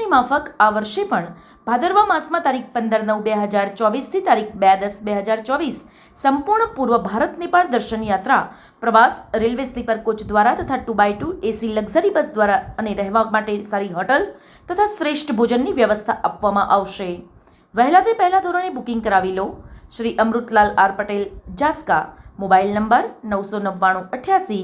વર્ષની માફક આ વર્ષે પણ ભાદરવા માસમાં તારીખ 15/9/2024 તારીખ 2/10/2024 સંપૂર્ણ પૂર્વ ભારત નેપાળ દર્શન યાત્રા પ્રવાસ રેલવે સ્લીપર કોચ દ્વારા તથા 2x2 એસી લક્ઝરી બસ દ્વારા અને રહેવા માટે સારી હોટલ તથા શ્રેષ્ઠ ભોજનની વ્યવસ્થા આપવામાં આવશે। વહેલા તે પહેલા ધોરણે બુકિંગ કરાવી લો। શ્રી અમૃતલાલ આર પટેલ, જાસ્કા, મોબાઈલ નંબર 99988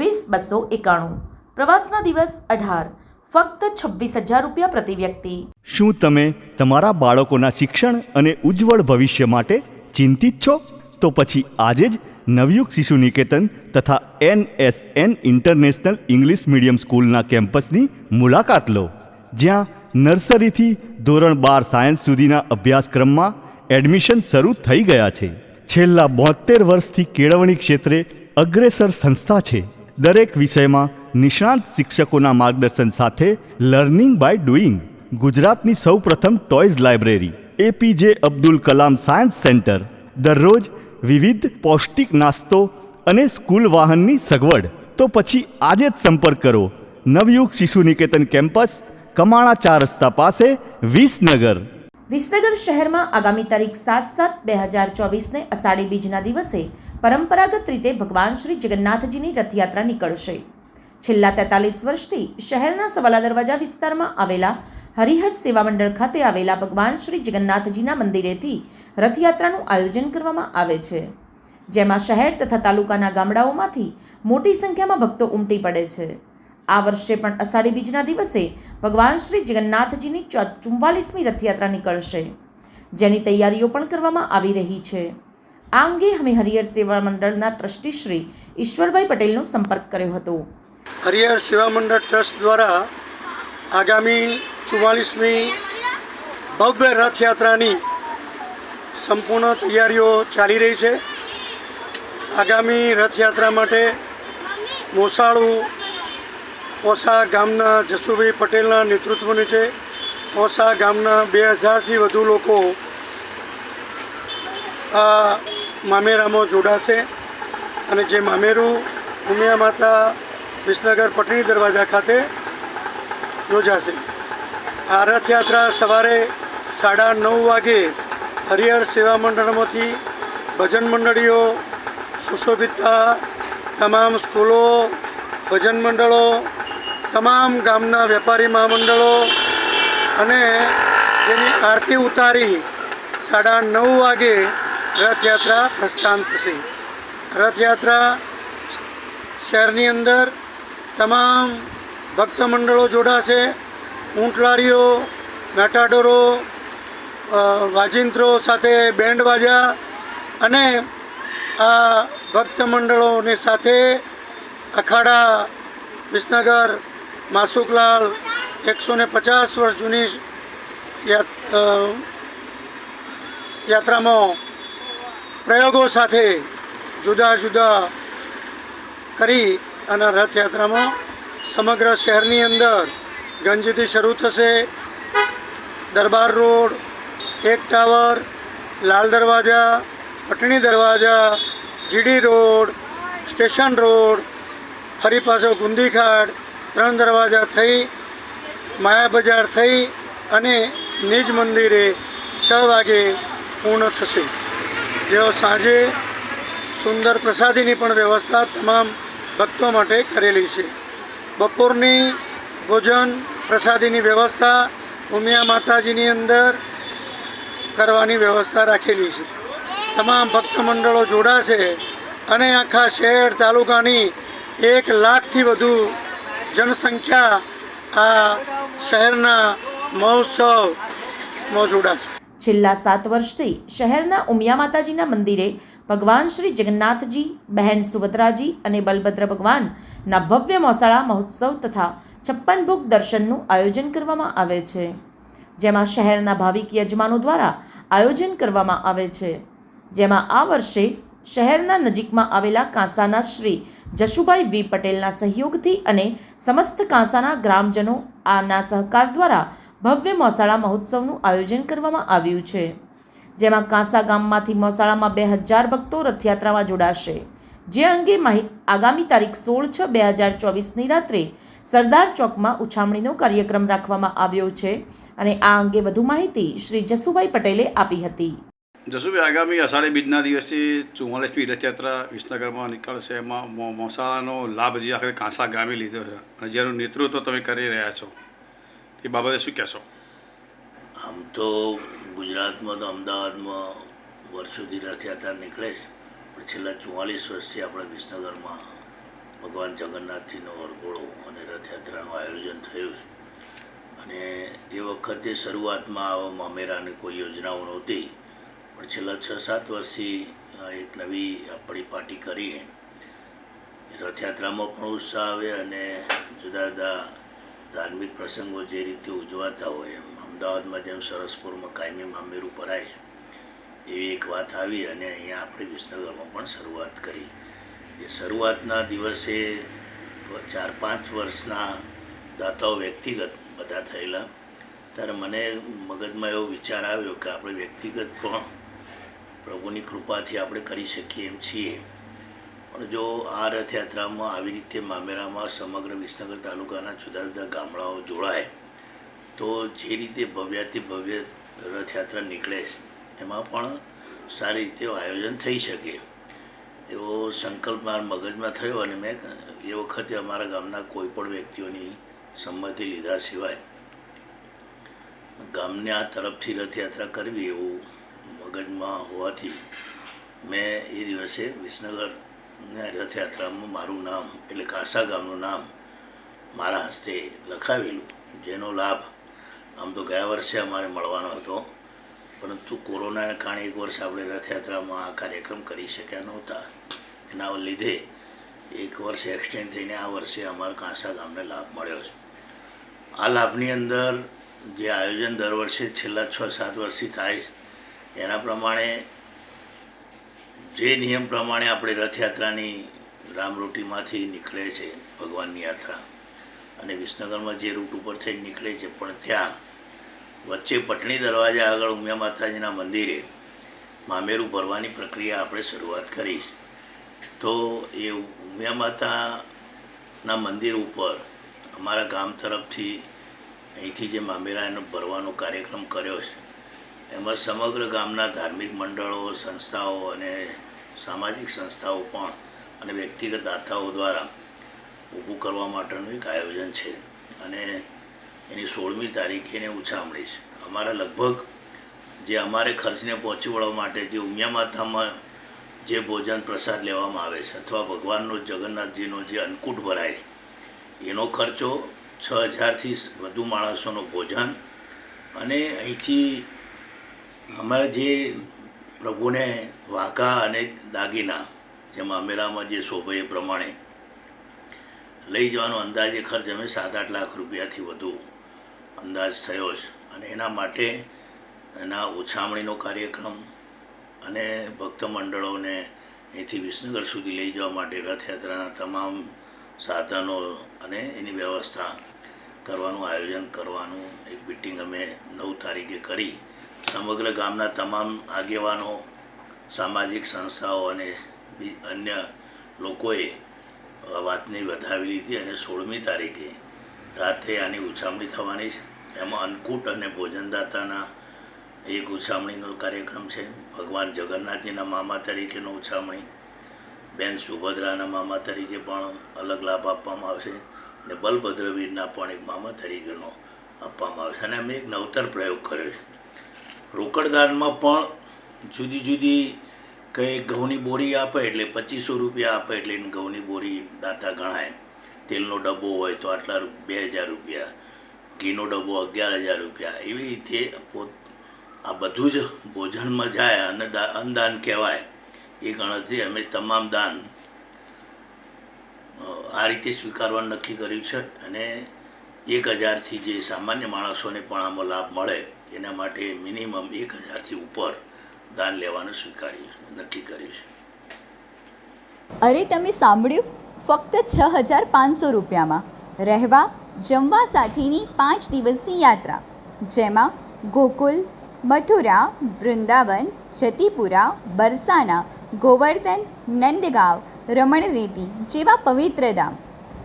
20 291। પ્રવાસના દિવસ 18, ફક્ત 26,000 રૂપિયા પ્રતિ વ્યક્તિ। શું તમે તમારા બાળકોના શિક્ષણ અને ઉજ્જવળ ભવિષ્ય માટે ચિંતિત છો? તો પછી આજે જ નવયુગ શિશુ નિકેતન તથા NSN ઇન્ટરનેશનલ ઇંગ્લિશ મીડિયમ સ્કૂલના કેમ્પસની મુલાકાત લો, જ્યાં નર્સરીથી ધોરણ 12 સાયન્સ સુધીના અભ્યાસક્રમમાં એડમિશન શરૂ થઈ ગયા છે। છેલ્લા 72 વર્ષથી કેળવણી ક્ષેત્રે અગ્રેસર સંસ્થા છે। દરેક વિષયમાં નિષ્ણાંત શિક્ષકોના માર્ગદર્શન સાથે લર્નિંગ બાય ડુઈંગ। ગુજરાતની સૌપ્રથમ toys library, APJ Abdul Kalam science centre, દરરોજ વિવિધ પૌષ્ટિક નાસ્તો અને સ્કૂલ વાહનની સગવડ। તો પછી આજે જ સંપર્ક કરો નવયુગ શિશુ નિકેતન કેમ્પસ, કમાણા 4 રસ્તા પાસે, વિસનગર। વિસનગર શહેરમાં આગામી તારીખ 7/7/2024ને અષાઢી બીજના દિવસે પરંપરાગત રીતે ભગવાન શ્રી જગન્નાથજીની રથયાત્રા નીકળશે। છેલ્લા 43 વર્ષથી શહેરના સવાલા દરવાજા વિસ્તારમાં આવેલા હરિહર સેવા મંડળ ખાતે આવેલા ભગવાન શ્રી જગન્નાથજીના મંદિરેથી રથયાત્રાનું આયોજન કરવામાં આવે છે, જેમાં શહેર તથા તાલુકાના ગામડાઓમાંથી મોટી સંખ્યામાં ભક્તો ઉમટી પડે છે। આ વર્ષે પણ અષાઢી બીજના દિવસે ભગવાન શ્રી જગન્નાથજીની 44મી રથયાત્રા નીકળશે, જેની તૈયારીઓ પણ કરવામાં આવી રહી છે। આ અંગે અમે હરિહર સેવા મંડળના ટ્રસ્ટી શ્રી ઈશ્વરભાઈ પટેલનો સંપર્ક કર્યો હતો। હરિહર સેવા મંડળ ટ્રસ્ટ દ્વારા આગામી 44મી ભવ્ય રથયાત્રાની સંપૂર્ણ તૈયારીઓ ચાલી રહી છે। આગામી રથયાત્રા માટે મોસાળું ઓસા ગામના જસુભાઈ પટેલના નેતૃત્વ નીચે ઓસા ગામના 2000થી વધુ લોકો આ મામેરામાં જોડાશે અને જે મામેરું ઉમિયા માતા વિસનગર પટણી દરવાજા ખાતે યોજાશે। આ રથયાત્રા સવારે 9:30 વાગે હરિહર સેવા મંડળમાંથી ભજન મંડળીઓ, સુશોભિતતા, તમામ સ્કૂલો, ભજન મંડળો, તમામ ગામના વેપારી મહામંડળો અને જેની આરતી ઉતારી 9:30 વાગે રથયાત્રા પ્રસ્થાન થશે। રથયાત્રા શહેરની અંદર તમામ ભક્ત મંડળો જોડાશે। ઊંટલારીઓ, મેટાડોરો, વાજિંત્રો સાથે બેન્ડ વાજા અને આ ભક્ત મંડળોની સાથે અખાડા વિસનગર માસુકલાલ 150 વર્ષ જૂની યાત્રામાં પ્રયોગો સાથે જુદા જુદા કરી અને રથયાત્રામાં સમગ્ર શહેરની અંદર ગંજથી શરૂ થશે। દરબાર રોડ, એક ટાવર, લાલ દરવાજા, પટણી દરવાજા, જીડી રોડ, સ્ટેશન રોડ, ફરી પાછો ગુંદીઘાટ, 3 દરવાજા થઈ માયા બજાર થઈ અને નિજ મંદિરે 6 વાગે પૂર્ણ થશે। જેઓ સાંજે સુંદર પ્રસાદીની પણ વ્યવસ્થા તમામ ભક્તો માટે કરેલી છે। બપોરની ભોજન પ્રસાદીની વ્યવસ્થા ઉમિયા માતાજીની અંદર કરવાની વ્યવસ્થા રાખેલી છે। તમામ ભક્ત મંડળો જોડાશે અને આખા શહેર તાલુકાની 1 લાખથી વધુ જનસંખ્યા આ શહેરના મહોત્સવમાં જોડાશે। છેલ્લા 7 વર્ષથી શહેરના ઉમિયા માતાજીના મંદિરે ભગવાન શ્રી જગન્નાથજી, બહેન સુભદ્રાજી અને બલભદ્ર ભગવાનના ભવ્ય મોસાળા મહોત્સવ તથા 56 ભોગ દર્શનનું આયોજન કરવામાં આવે છે, જેમાં શહેરના ભાવિક યજમાનો દ્વારા આયોજન કરવામાં આવે છે। જેમાં આ વર્ષે શહેરના નજીકમાં આવેલા કાંસાના શ્રી જશુભાઈ વી પટેલના સહયોગથી અને સમસ્ત કાંસાના ગ્રામજનો આના સહકાર દ્વારા ભવ્ય મોસાળા મહોત્સવનું આયોજન કરવામાં આવ્યું છે, જેમાં કાંસા ગામમાંથી મોસાળામાં 2000 ભક્તો રથયાત્રામાં જોડાશે। જે અંગે આગામી તારીખ 16/6/2024ની રાત્રે સરદાર ચોકમાં ઉછામણીનો કાર્યક્રમ રાખવામાં આવ્યો છે અને આ અંગે વધુ માહિતી શ્રી જસુભાઈ પટેલે આપી હતી. જસુભાઈ, આગામી અષાઢી બીજના દિવસે 44મી રથયાત્રા વિસનગરમાં નીકળશે. એમાં મોસાળાનો લાભ જે આખરે કાંસા ગામે લીધો છે અને જેનું નેતૃત્વ તમે કરી રહ્યા છો એ બાબતે શું કહેશો? આમ તો ગુજરાતમાં તો અમદાવાદમાં વર્ષોથી રથયાત્રા નીકળે છે, પણ છેલ્લા 44 વર્ષથી આપણે વિસનગરમાં ભગવાન જગન્નાથજીનો વરઘોડો અને રથયાત્રાનું આયોજન થયું છે. અને એ વખતે શરૂઆતમાં આવા મામેરાની કોઈ યોજનાઓ નહોતી, પણ છેલ્લા 6-7 વર્ષથી એક નવી પરિપાટી કરીને રથયાત્રામાં પણ ઉત્સાહ આવે અને જુદા જુદા ધાર્મિક પ્રસંગો જે રીતે ઉજવાતા હોય એમ અમદાવાદમાં જેમ સરસપુરમાં કાયમી મામેરું ભરાય છે એવી એક વાત આવી અને અહીંયા આપણે વિસનગરમાં પણ શરૂઆત કરી. એ શરૂઆતના દિવસે 4-5 વર્ષના દાતાઓ વ્યક્તિગત બધા થયેલા, ત્યારે મને મગજમાં એવો વિચાર આવ્યો કે આપણે વ્યક્તિગત પણ પ્રભુની કૃપાથી આપણે કરી શકીએ એમ છીએ, પણ જો આ રથયાત્રામાં આવી રીતે મામેરામાં સમગ્ર વિસનગર તાલુકાના જુદા જુદા ગામડાઓ જોડાય તો જે રીતે ભવ્યાથી ભવ્ય રથયાત્રા નીકળે છે એમાં પણ સારી રીતે આયોજન થઈ શકે એવો સંકલ્પ મારા મગજમાં થયો અને મેં એ વખતે અમારા ગામના કોઈ પણ વ્યક્તિઓની સંમતિ લીધા સિવાય ગામને આ તરફથી રથયાત્રા કરવી એવું મગજમાં હોવાથી મેં એ દિવસે વિસનગરના રથયાત્રામાં મારું નામ એટલે કાંસા ગામનું નામ મારા હસ્તે લખાવેલું, જેનો લાભ આમ તો ગયા વર્ષે અમારે મળવાનો હતો, પરંતુ કોરોનાને કારણે એક વર્ષ આપણે રથયાત્રામાં આ કાર્યક્રમ કરી શક્યા નહોતા. એના લીધે એક વર્ષ એક્સટેન્ડ થઈને આ વર્ષે અમારા કાંસા ગામને લાભ મળ્યો છે. આ લાભની અંદર જે આયોજન દર વર્ષે છેલ્લા 6-7 વર્ષથી થાય છે એના પ્રમાણે જે નિયમ પ્રમાણે આપણે રથયાત્રાની રામરોટીમાંથી નીકળે છે ભગવાનની યાત્રા અને વિસનગરમાં જે રૂટ ઉપર થઈ નીકળે છે, પણ ત્યાં વચ્ચે પટણી દરવાજા આગળ ઉમિયા માતાજીના મંદિરે મામેરું ભરવાની પ્રક્રિયા આપણે શરૂઆત કરી. તો એ ઉમિયા માતાના મંદિર ઉપર અમારા ગામ તરફથી અહીંથી જે મામેરાનો ભરવાનો કાર્યક્રમ કર્યો છે એમાં સમગ્ર ગામના ધાર્મિક મંડળો, સંસ્થાઓ અને સામાજિક સંસ્થાઓ પણ અને વ્યક્તિગત દાતાઓ દ્વારા ઊભું કરવા માટેનું એક આયોજન છે અને એની 16મી તારીખે એને ઉછામણી છે. અમારા લગભગ જે અમારે ખર્ચને પહોંચી વળવા માટે જે ઉમિયા માતામાં જે ભોજન પ્રસાદ લેવામાં આવે છે અથવા ભગવાનનો જગન્નાથજીનો જે અન્નકૂટ ભરાય એનો ખર્ચો 6,000થી વધુ માણસોનો ભોજન અને અહીંથી અમારા જે પ્રભુને વાઘા અને દાગીના જે મામેરામાં જે શોભે એ પ્રમાણે લઈ જવાનો અંદાજે ખર્ચ અમે 7-8 લાખ રૂપિયાથી વધુ અંદાજ થયો છે. અને એના માટે એના ઉછામણીનો કાર્યક્રમ અને ભક્ત મંડળોને અહીંથી વિસનગર સુધી લઈ જવા માટે રથયાત્રાના તમામ સાધનો અને એની વ્યવસ્થા કરવાનું આયોજન કરવાનું એક મિટિંગ અમે 9 તારીખે કરી. સમગ્ર ગામના તમામ આગેવાનો, સામાજિક સંસ્થાઓ અને અન્ય લોકોએ વાતને વધાવી લીધી અને 16મી તારીખે રાત્રે આની ઉછામણી થવાની છે. એમાં અન્નકૂટ અને ભોજનદાતાના એક ઉછામણીનો કાર્યક્રમ છે. ભગવાન જગન્નાથજીના મામા તરીકેનો ઉછામણી, બેન સુભદ્રાના મામા તરીકે પણ અલગ લાભ આપવામાં આવશે અને બલભદ્રવીરના પણ એક મામા તરીકેનો આપવામાં આવશે. અને અમે એક નવતર પ્રયોગ કર્યો છે. રોકડદાનમાં પણ જુદી જુદી કંઈ ઘઉંની બોરી આપે એટલે 2500 રૂપિયા આપે એટલે ઘઉંની બોરી દાતા ગણાય. તેલનો ડબ્બો હોય તો આટલા 2,000 રૂપિયા, ઘીનો ડબ્બો 11,000 રૂપિયા, એવી રીતે આ બધું જ ભોજનમાં જાય અને અન્નદાન કહેવાય. એ ગણતરી અમે તમામ દાન આ રીતે સ્વીકારવાનું નક્કી કર્યું છે અને 1,000થી જે સામાન્ય માણસોને પણ આમાં લાભ મળે એના માટે મિનિમમ 1,000થી ઉપર દાન લેવાનું નક્કી કર્યું છે. અરે તમે સાંભળ્યું? ફક્ત 6,500 રૂપિયામાં રહેવા જમવા સાથેની 5 દિવસની યાત્રા, જેમાં ગોકુલ, મથુરા, વૃંદાવન, જતીપુરા, બરસાના, ગોવર્ધન, નંદગાંવ, રમણરેતી જેવા પવિત્ર ધામ.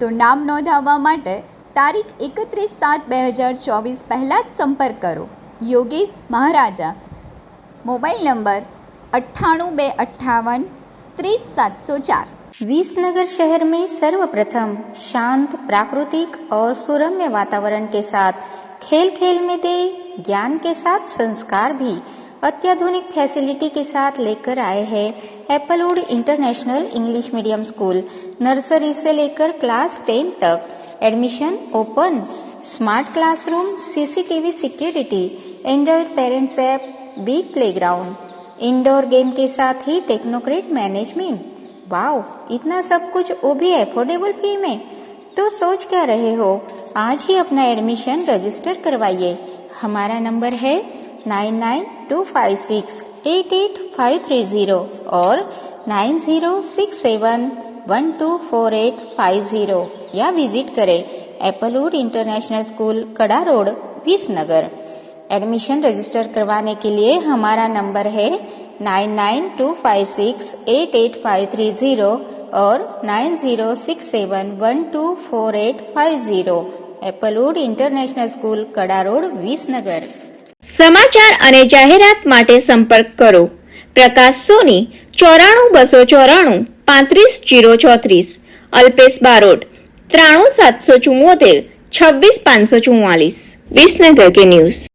તો નામ નોંધાવવા માટે તારીખ 31/7/2024 પહેલાં જ સંપર્ક કરો. યોગેશ મહારાજા. Mobile number 98 258 30 704. विसनगर शहर में सर्वप्रथम शांत, प्राकृतिक और सुरम्य वातावरण के साथ खेल खेल में दे ज्ञान के साथ संस्कार भी अत्याधुनिक फैसिलिटी के साथ लेकर आए हैं Applewood international English medium school. Nursery से लेकर क्लास 10 तक admission open. Smart classroom, CCTV security, Android parents app, big playground, indoor game के साथ ही टेक्नोक्रेट मैनेजमेंट. वाओ, इतना सब कुछ वो भी अफोर्डेबल फी में. तो सोच क्या रहे हो, आज ही अपना एडमिशन रजिस्टर करवाइए. हमारा नंबर है 9925688530 और 9067124850 या विजिट करें Applewood International School, Kada road, Visnagar. Admission register करवाने के लिए हमारा नंबर है 9925688530 और 9067124850. Applewood International School, Kada road, Visnagar. સમાચાર અને જાહેરાત માટે સંપર્ક કરો પ્રકાશ સોની 94 294 35 034, અલ્પેશ બારોટ 93 774 26 544. વિસનગર કે ન્યૂઝ.